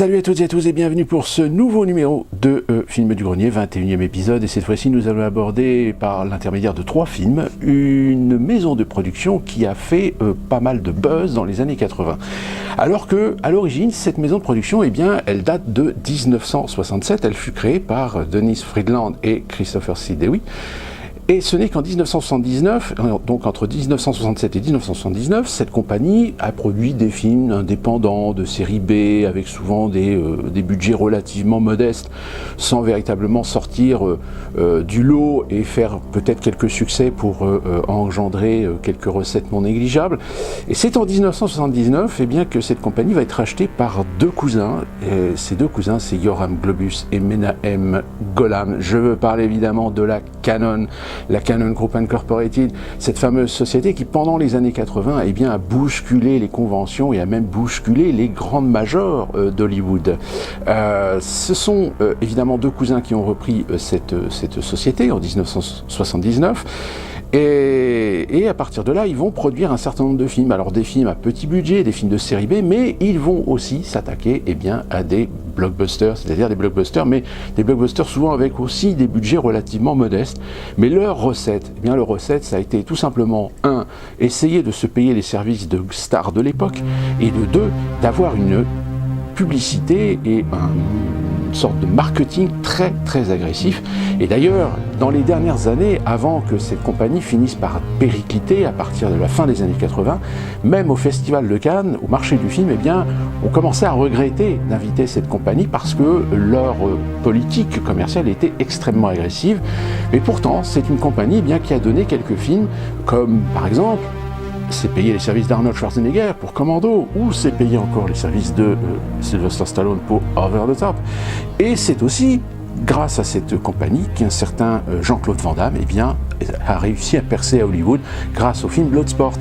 Salut à toutes et à tous et bienvenue pour ce nouveau numéro de Film du Grenier, 21e épisode. Et cette fois-ci, nous allons aborder par l'intermédiaire de 3 films, une maison de production qui a fait pas mal de buzz dans les années 80. Alors que, à l'origine, cette maison de production, eh bien, elle date de 1967. Elle fut créée par Dennis Friedland et Christopher C. Dewey. Et ce n'est qu'en 1979, donc entre 1967 et 1979, cette compagnie a produit des films indépendants de série B, avec souvent des budgets relativement modestes, sans véritablement sortir du lot et faire peut-être quelques succès pour engendrer quelques recettes non négligeables. Et c'est en 1979 eh bien, que cette compagnie va être rachetée par 2 cousins. Et ces 2 cousins, c'est Yoram Globus et Menahem Golan. Je veux parler évidemment de la Canon Group Incorporated, cette fameuse société qui, pendant les années 80, eh bien, a bousculé les conventions et a même bousculé les grandes majors d'Hollywood. Ce sont évidemment 2 cousins qui ont repris cette société en 1979. Et à partir de là, ils vont produire un certain nombre de films. Alors des films à petit budget, des films de série B, mais ils vont aussi s'attaquer eh bien, à des blockbusters, c'est-à-dire des blockbusters, mais des blockbusters souvent avec aussi des budgets relativement modestes. Mais leur recette, eh bien leur recette, ça a été tout simplement, 1, essayer de se payer les services de stars de l'époque, et de 2, d'avoir une publicité et une sorte de marketing très très agressif. Et d'ailleurs, dans les dernières années, avant que cette compagnie finisse par péricliter à partir de la fin des années 80, même au Festival de Cannes, au marché du film, eh bien, on commençait à regretter d'inviter cette compagnie parce que leur politique commerciale était extrêmement agressive. Mais pourtant, c'est une compagnie eh bien, qui a donné quelques films, comme par exemple c'est payer les services d'Arnold Schwarzenegger pour Commando, ou c'est payer encore les services de Sylvester Stallone pour Over the Top. Et c'est aussi grâce à cette compagnie qu'un certain Jean-Claude Van Damme eh bien, a réussi à percer à Hollywood grâce au film Bloodsport.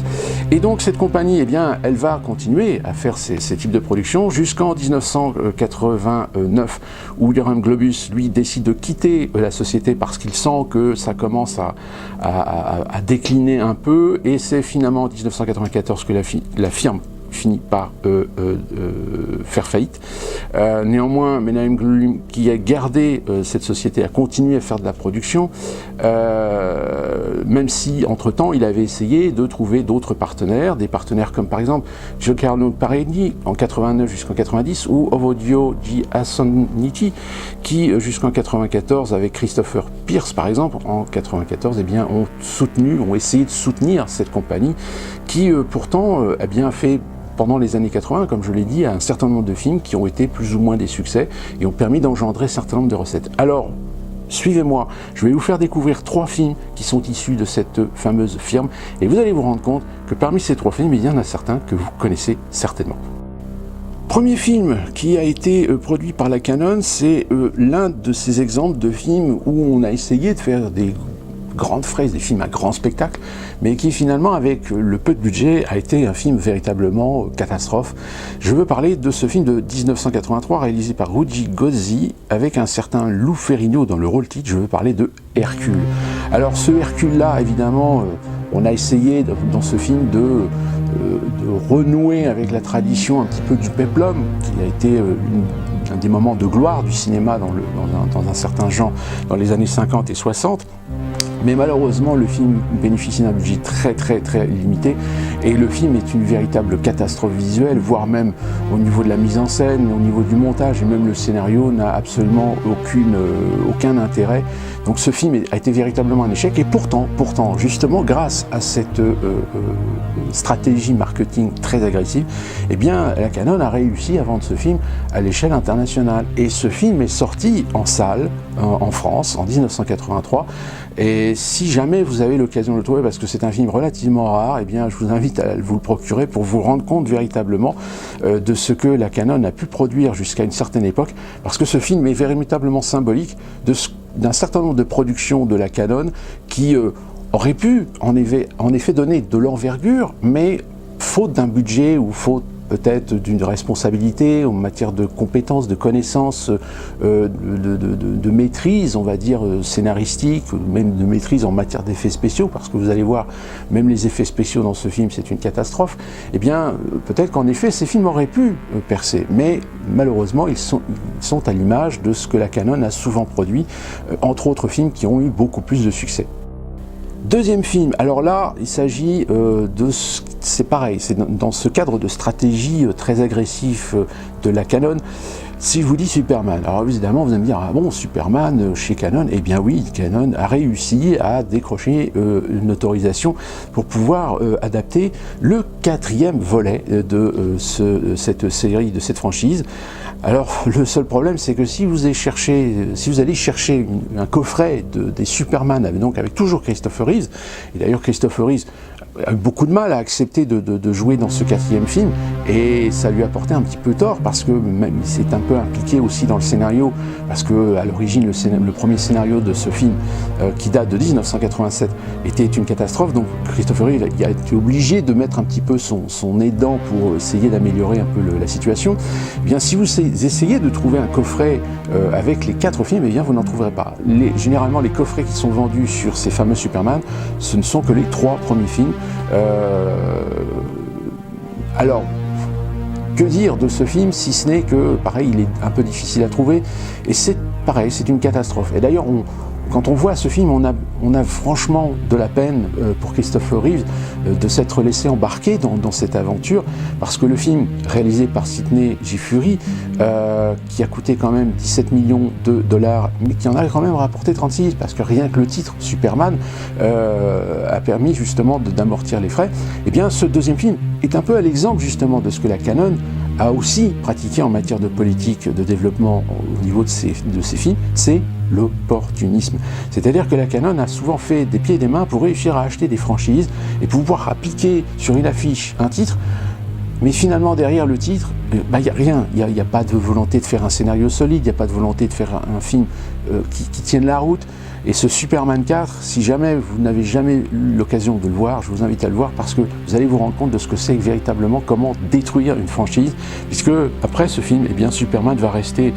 Et donc cette compagnie, eh bien, elle va continuer à faire ces types de productions jusqu'en 1989, où Yoram Globus, lui, décide de quitter la société parce qu'il sent que ça commence à décliner un peu, et c'est finalement en 1994 que la firme finit par faire faillite. Néanmoins, Menahem Golan, qui a gardé cette société, a continué à faire de la production, même si, entre-temps, il avait essayé de trouver d'autres partenaires, des partenaires comme, par exemple, Giancarlo Paredi, en 89 jusqu'en 90, ou Ovodio Giassoniti, qui, jusqu'en 94, avec Christopher Pierce, par exemple, en 94, eh bien, ont essayé de soutenir cette compagnie, qui, pourtant, a bien fait pendant les années 80, comme je l'ai dit, un certain nombre de films qui ont été plus ou moins des succès et ont permis d'engendrer un certain nombre de recettes. Alors, suivez-moi, je vais vous faire découvrir 3 films qui sont issus de cette fameuse firme, et vous allez vous rendre compte que parmi ces 3 films, il y en a certains que vous connaissez certainement. Premier film qui a été produit par la Canon, c'est l'un de ces exemples de films où on a essayé de faire des grandes fraises, des films à grand spectacle, mais qui finalement, avec le peu de budget, a été un film véritablement catastrophe. Je veux parler de ce film de 1983, réalisé par Ruggero Gozzi, avec un certain Lou Ferrigno dans le rôle titre. Je veux parler de Hercule. Alors ce Hercule-là, évidemment, on a essayé dans ce film de renouer avec la tradition un petit peu du péplum, qui a été un des moments de gloire du cinéma dans un certain genre dans les années 50 et 60. Mais malheureusement, le film bénéficie d'un budget très limité, et le film est une véritable catastrophe visuelle, voire même au niveau de la mise en scène, au niveau du montage, et même le scénario n'a absolument aucun intérêt. Donc ce film a été véritablement un échec, et pourtant, justement, grâce à cette stratégie marketing très agressive, eh bien, la Canon a réussi à vendre ce film à l'échelle internationale. Et ce film est sorti en salle, en France, en 1983, et si jamais vous avez l'occasion de le trouver, parce que c'est un film relativement rare, eh bien, je vous invite à vous le procurer pour vous rendre compte véritablement de ce que la Canon a pu produire jusqu'à une certaine époque, parce que ce film est véritablement symbolique d'un certain nombre de productions de la Canon qui auraient pu en effet donner de l'envergure, mais faute d'un budget ou faute peut-être d'une responsabilité en matière de compétences, de connaissances, de maîtrise, on va dire, scénaristique, même de maîtrise en matière d'effets spéciaux, parce que vous allez voir, même les effets spéciaux dans ce film, c'est une catastrophe, eh bien, peut-être qu'en effet, ces films auraient pu percer, mais malheureusement, ils sont à l'image de ce que la Cannon a souvent produit, entre autres films qui ont eu beaucoup plus de succès. Deuxième film, alors là, il s'agit c'est pareil, c'est dans ce cadre de stratégie très agressif de la Cannon. Si je vous dis Superman, alors évidemment vous allez me dire, ah bon, Superman chez Cannon, eh bien oui, Cannon a réussi à décrocher une autorisation pour pouvoir adapter le 4e volet de cette série, de cette franchise. Alors le seul problème, c'est que si vous allez chercher un coffret des Superman, donc avec toujours Christopher Reeve, et d'ailleurs Christopher Reeve a eu beaucoup de mal à accepter de jouer dans ce 4e film, et ça lui a porté un petit peu tort, parce que même il s'est un peu impliqué aussi dans le scénario, parce que à l'origine le premier scénario de ce film, qui date de 1987, était une catastrophe. Donc Christopher Reeve a été obligé de mettre un petit peu son nez dedans pour essayer d'améliorer un peu la situation. Eh bien, si vous essayez de trouver un coffret avec les 4 films, eh bien vous n'en trouverez pas. Généralement, les coffrets qui sont vendus sur ces fameux Superman, ce ne sont que les 3 premiers films. Alors, que dire de ce film, si ce n'est que, pareil, il est un peu difficile à trouver, et c'est pareil, c'est une catastrophe. Et d'ailleurs, quand on voit ce film, on a franchement de la peine pour Christopher Reeve de s'être laissé embarquer dans cette aventure, parce que le film, réalisé par Sidney J. Furie, qui a coûté quand même 17 millions de dollars, mais qui en a quand même rapporté 36, parce que rien que le titre, Superman, a permis justement d'amortir les frais, et bien ce deuxième film est un peu à l'exemple justement de ce que la Cannon a aussi pratiqué en matière de politique de développement au niveau de ces films, c'est l'opportunisme. C'est-à-dire que la Cannon a souvent fait des pieds et des mains pour réussir à acheter des franchises et pouvoir appliquer sur une affiche un titre, mais finalement derrière le titre, il n'y a rien, il n'y a pas de volonté de faire un scénario solide, il n'y a pas de volonté de faire un film qui tienne la route. Et ce Superman 4, si jamais vous n'avez jamais eu l'occasion de le voir, je vous invite à le voir, parce que vous allez vous rendre compte de ce que c'est véritablement, comment détruire une franchise, puisque après ce film, eh bien, Superman va rester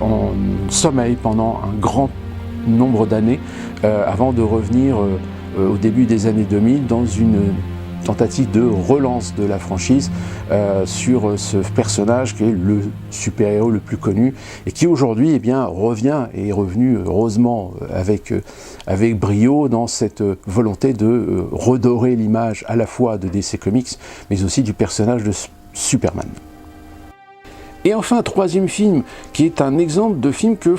en sommeil pendant un grand nombre d'années, avant de revenir au début des années 2000 dans une tentative de relance de la franchise sur ce personnage qui est le super-héros le plus connu et qui aujourd'hui eh bien, revient et est revenu heureusement avec brio dans cette volonté de redorer l'image à la fois de DC Comics mais aussi du personnage de Superman. Et enfin, 3e film qui est un exemple de film que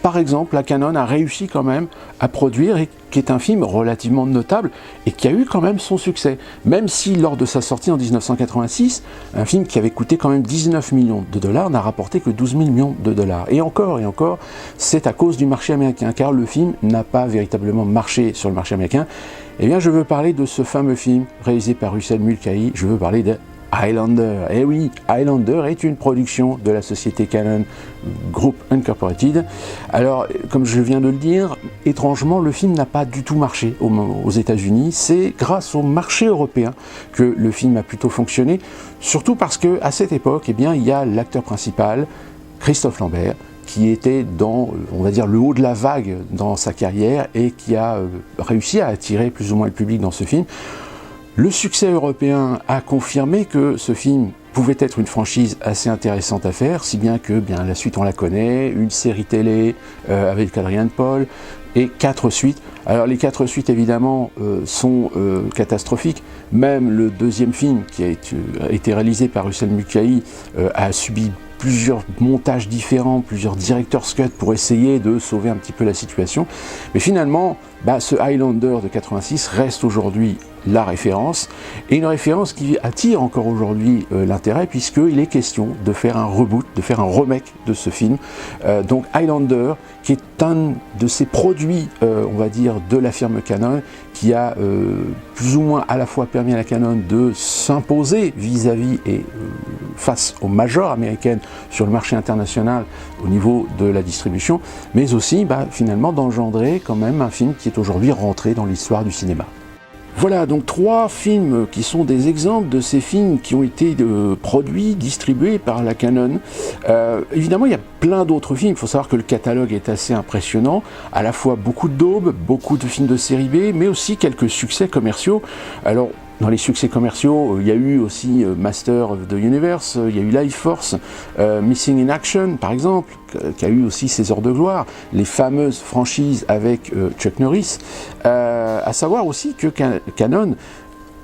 par exemple, la Cannon a réussi quand même à produire et qui est un film relativement notable et qui a eu quand même son succès. Même si lors de sa sortie en 1986, un film qui avait coûté quand même 19 millions de dollars n'a rapporté que 12 millions de dollars. Et encore, c'est à cause du marché américain, car le film n'a pas véritablement marché sur le marché américain. Eh bien, je veux parler de ce fameux film réalisé par Russell Mulcahy, je veux parler de Highlander. Et oui, Highlander est une production de la société Cannon Group Incorporated. Alors, comme je viens de le dire, étrangement, le film n'a pas du tout marché aux États-Unis. C'est grâce au marché européen que le film a plutôt fonctionné, surtout parce que à cette époque, eh bien, il y a l'acteur principal, Christophe Lambert, qui était dans, on va dire, le haut de la vague dans sa carrière et qui a réussi à attirer plus ou moins le public dans ce film. Le succès européen a confirmé que ce film pouvait être une franchise assez intéressante à faire, si bien que la suite on la connaît, une série télé avec Adrian Paul et 4 suites. Alors les 4 suites évidemment sont catastrophiques, même le 2e film qui a été réalisé par Russell Mulcahy a subi plusieurs montages différents, plusieurs director's cut pour essayer de sauver un petit peu la situation. Mais finalement, ce Highlander de 86 reste aujourd'hui la référence, et une référence qui attire encore aujourd'hui l'intérêt, puisqu'il est question de faire un reboot, de faire un remake de ce film. Donc Highlander, qui est un de ces produits, on va dire, de la firme Cannon, qui a plus ou moins à la fois permis à la Cannon de s'imposer vis-à-vis et face aux majors américaines sur le marché international au niveau de la distribution, mais aussi finalement d'engendrer quand même un film qui est aujourd'hui rentré dans l'histoire du cinéma. Voilà, donc 3 films qui sont des exemples de ces films qui ont été produits, distribués par la Cannon. Évidemment, il y a plein d'autres films. Il faut savoir que le catalogue est assez impressionnant. À la fois beaucoup de daubes, beaucoup de films de série B, mais aussi quelques succès commerciaux. Alors, dans les succès commerciaux, il y a eu aussi Master of the Universe, il y a eu Life Force, Missing in Action par exemple, qui a eu aussi ses heures de gloire, les fameuses franchises avec Chuck Norris. À savoir aussi que Cannon,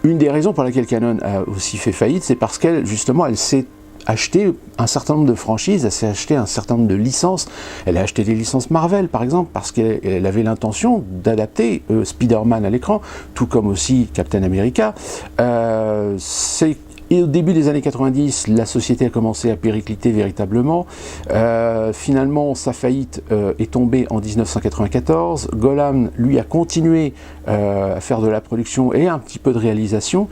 une des raisons pour laquelle Cannon a aussi fait faillite, c'est parce qu'elle, justement, elle s'est acheté un certain nombre de franchises, elle s'est acheté un certain nombre de licences. Elle a acheté des licences Marvel, par exemple, parce qu'elle avait l'intention d'adapter Spider-Man à l'écran, tout comme aussi Captain America. Et au début des années 90, la société a commencé à péricliter véritablement. Finalement, sa faillite est tombée en 1994. Golan, lui, a continué à faire de la production et un petit peu de réalisation.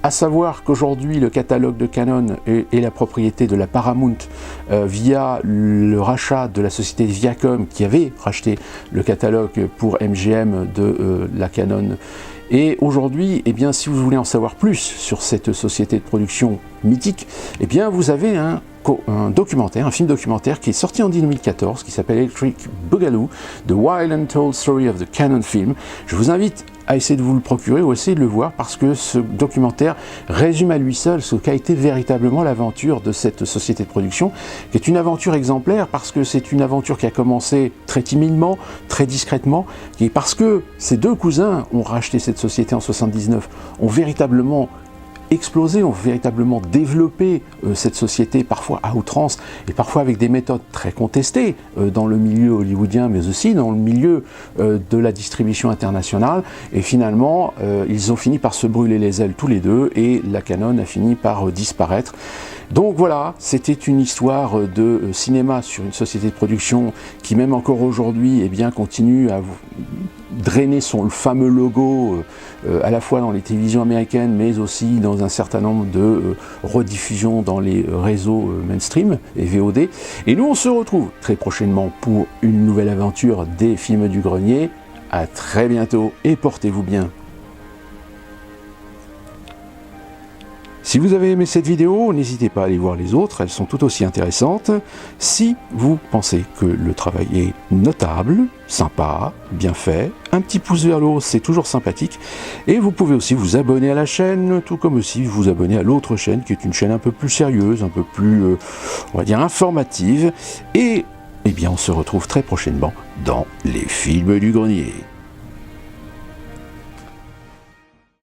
À savoir qu'aujourd'hui, le catalogue de Cannon est la propriété de la Paramount via le rachat de la société Viacom qui avait racheté le catalogue pour MGM de la Cannon. Et aujourd'hui, eh bien, si vous voulez en savoir plus sur cette société de production mythique, eh bien, vous avez un documentaire, un film documentaire qui est sorti en 2014, qui s'appelle Electric Boogaloo, The Wild and Told Story of the Cannon Film. Je vous invite à essayer de vous le procurer ou essayer de le voir parce que ce documentaire résume à lui seul ce qu'a été véritablement l'aventure de cette société de production, qui est une aventure exemplaire parce que c'est une aventure qui a commencé très timidement, très discrètement, et parce que ces deux cousins ont racheté cette société en 79, ont véritablement explosé, ont véritablement développé cette société, parfois à outrance et parfois avec des méthodes très contestées dans le milieu hollywoodien mais aussi dans le milieu de la distribution internationale, et finalement ils ont fini par se brûler les ailes tous les deux et la Cannon a fini par disparaître. Donc voilà, c'était une histoire de cinéma sur une société de production qui même encore aujourd'hui eh bien, continue à drainer le fameux logo à la fois dans les télévisions américaines mais aussi dans un certain nombre de rediffusions dans les réseaux mainstream et VOD. Et nous on se retrouve très prochainement pour une nouvelle aventure des films du grenier. À très bientôt et portez-vous bien. Si vous avez aimé cette vidéo, n'hésitez pas à aller voir les autres, elles sont tout aussi intéressantes. Si vous pensez que le travail est notable, sympa, bien fait, un petit pouce vers le haut, c'est toujours sympathique. Et vous pouvez aussi vous abonner à la chaîne, tout comme aussi vous abonner à l'autre chaîne, qui est une chaîne un peu plus sérieuse, un peu plus, on va dire, informative. Et eh bien, on se retrouve très prochainement dans les films du grenier.